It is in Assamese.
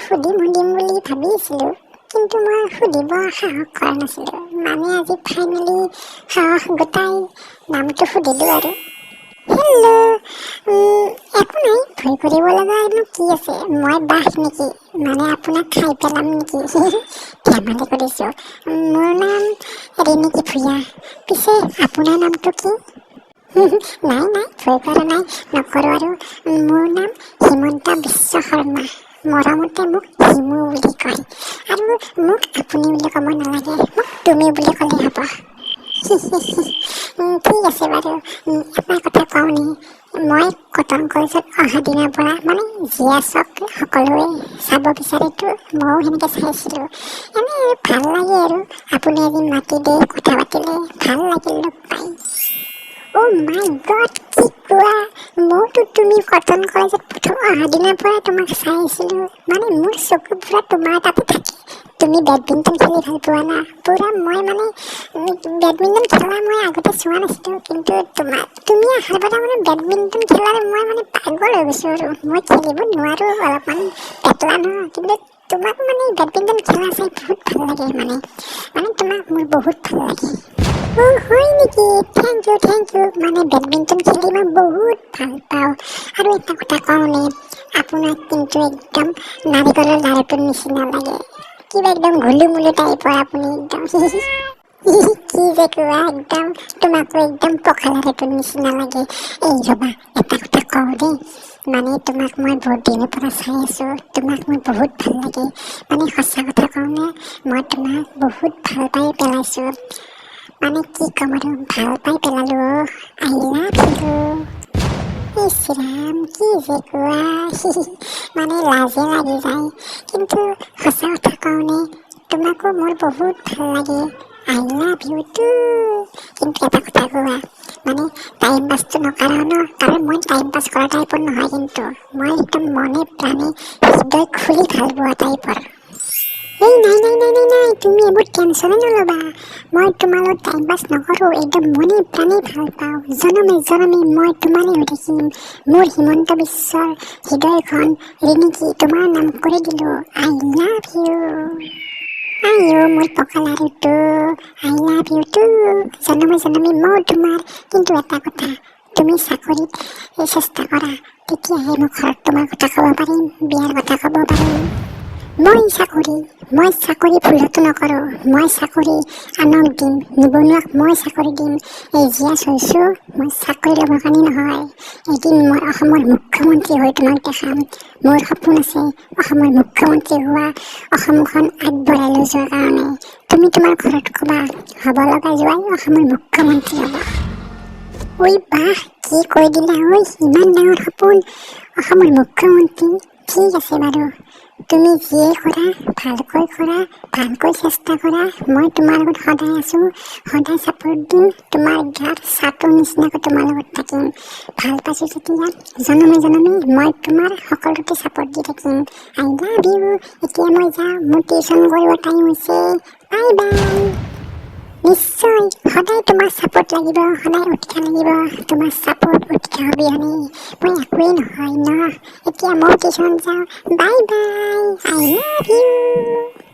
সুধিম বুলি ভাবিছিলোঁ, কিন্তু মই সুধিব সাহস কৰা নাছিলোঁ। মানে আজি ফাইনেলি সাহস গোটাই নামটো সুধিলোঁ আৰু। হেল্ল', একো নাই, ভয় কৰিব লগানো কি আছে? মই বাঘ নেকি? মানে আপোনাক খাই পেলাম নেকি? ধেমালি কৰিছোঁ। মোৰ নাম ৰিণিকী ভূঞা। পিছে আপোনাৰ নামটো কি? নাই নাই, ভয় কৰা নাই, নকৰোঁ আৰু। মোৰ নাম হিমন্ত বিশ্ব শৰ্মা। মৰমতে মোক হিমু বুলি কয়, আৰু মোক আপুনি বুলি ক'ব নালাগে, মোক তুমি বুলি ক'লে হ'ব। ঠিক আছে বাৰু, এটা কথা কওঁনে? মই কটন কলেজত অহা দিনাৰ পৰা মানে জীয়াছক সকলোৱে চাব বিচাৰেতো, ময়ো সেনেকৈ চাইছিলোঁ। এনেই ভাল লাগে আৰু, আপুনি এদিন মাতিলে, কথা পাতিলে, ভাল লাগিল লগ পাই। অ' মাই গড, কি কোৱা? মইতো তুমি কটন কলেজত প্ৰথম অহা দিনাৰ পৰা তোমাক চাই আছিলোঁ। মানে মোৰ চকু পুৰা তোমাৰ তাতে থাকে। তুমি বেডমিণ্টন খেলি ভাল পোৱা না? পুৰা মই মানে বেডমিণ্টন খেলা মই আগতে চোৱা নাছিলোঁ, কিন্তু তুমি অহাৰ পৰা মানে বেডমিণ্টন খেলাৰ মই মানে পাগল হৈ গৈছোঁ আৰু। মই খেলিব নোৱাৰোঁ, অলপমান পেটলা ন, কিন্তু তোমাক মানে বেডমিণ্টন খেলা চাই বহুত ভাল লাগে। মানে তোমাক মোৰ বহুত ভাল লাগে। অ' হয় নেকি? Thank U. মানে বেডমিণ্টন খেলি মই বহুত ভাল পাওঁ। আৰু এটা কথা কওঁনে, আপোনাক কিন্তু একদম নাৰিকলৰ লাড়ুটোৰ নিচিনা লাগে। কিবা একদম ঘুলুমুলু টাইপৰ আপুনি, একদম কি যে কোৱা, একদম তোমাকো একদম পকা লাড়ুটোৰ নিচিনা লাগে। এই ৰ'বা, এটা কথা কওঁ দেই, মানে তোমাক মই বহুত দিনৰ পৰা চাই আছোঁ, তোমাক মোৰ বহুত ভাল লাগে। মানে সঁচা কথা কওঁনে, মই তোমাক বহুত ভাল পাই পেলাইছোঁ। মানে কি ক'ম আৰু, ভাল পাই পেলালোঁ। আই লাভ ইউ। ইছ ৰাম, কি যে কোৱা, মানে লাজে লাগি যায়। কিন্তু সঁচা কথা কওঁনে, তোমাকো মোৰ বহুত ভাল লাগে। I love you too. কিন্তু এটা কথা কোৱা, মানে টাইম পাছটো নকৰা ন, কাৰণ মই টাইম পাছ কৰা টাইপৰ নহয়, কিন্তু মই একদম মনে প্ৰাণে হৃদয় খুলি ভাল পোৱা টাইপৰ। এই নাই, তুমি এইবোৰ টেনশ্যনে নল'বা। মই তোমাৰ লগত টাইম পাছ নকৰোঁ, একদম মনে প্ৰাণে ভাল পাওঁ। জনমে মই তোমাৰে হৈ থাকিম। মোৰ হিমন্ত বিশ্বৰ হৃদয়খন ৰিণিকী তোমাৰ নাম কৰি দিলোঁ। আই লাভ ইউ। আইও মোৰ পকা লাড়ুটো, আই লাভ ইউ টু। জনমে মই তোমাৰ। কিন্তু এটা কথা, তুমি চাকৰিত চেষ্টা কৰা, তেতিয়াহে মই ঘৰত তোমাৰ কথা ক'ব পাৰিম, বিয়াৰ কথা ক'ব পাৰিম। মই চাকৰি ভুলতো নকৰোঁ। মই চাকৰি আনক দিম, নিবনুৱাক মই চাকৰি দিম। এই জীয়াছ হৈছোঁ, মই চাকৰি ল'বৰ কাৰণে নহয়। এদিন মই অসমৰ মুখ্যমন্ত্ৰী হৈ তোমাক দেখাম। মোৰ সপোন আছে অসমৰ মুখ্যমন্ত্ৰী হোৱা, অসমখন আগবঢ়াই লৈ যোৱাৰ কাৰণে। তুমি তোমাৰ ঘৰত ক'বা, হ'ব লগা জোৱাই অসমৰ মুখ্যমন্ত্ৰী হ'ব। ঐ বাহ, কি কৈ দিলা ঐ, ইমান ডাঙৰ সপোন, অসমৰ মুখ্যমন্ত্ৰী। ঠিক আছে বাৰু, তুমি যিয়ে কৰা ভালকৈ কৰা, ভালকৈ চেষ্টা কৰা। মই তোমাৰ লগত সদায় আছোঁ, সদায় ছাপোৰ্ট দিম। তোমাৰ গাত ছাটোৰ নিচিনাকৈ তোমাৰ লগত থাকিম। ভাল পাইছোঁ যেতিয়া জনমে মই তোমাৰ সকলোতে ছাপোৰ্ট দি থাকিম। আই লাভ ইউ। এতিয়া মই যাওঁ, মোৰ টিউশ্যন কৰিব টাইম হৈছে। Bye bye. নিশ্চয় সদায় তোমাৰ ছাপোৰ্ট লাগিব, সদায় উৎসাহ লাগিব। তোমাৰ ছাপোৰ্ট উৎসাহ অবিহনে মই একোৱেই নহয় ন। এতিয়া মই টিউশ্যন যাওঁ। বাই বাই, আই লাভ ইউ।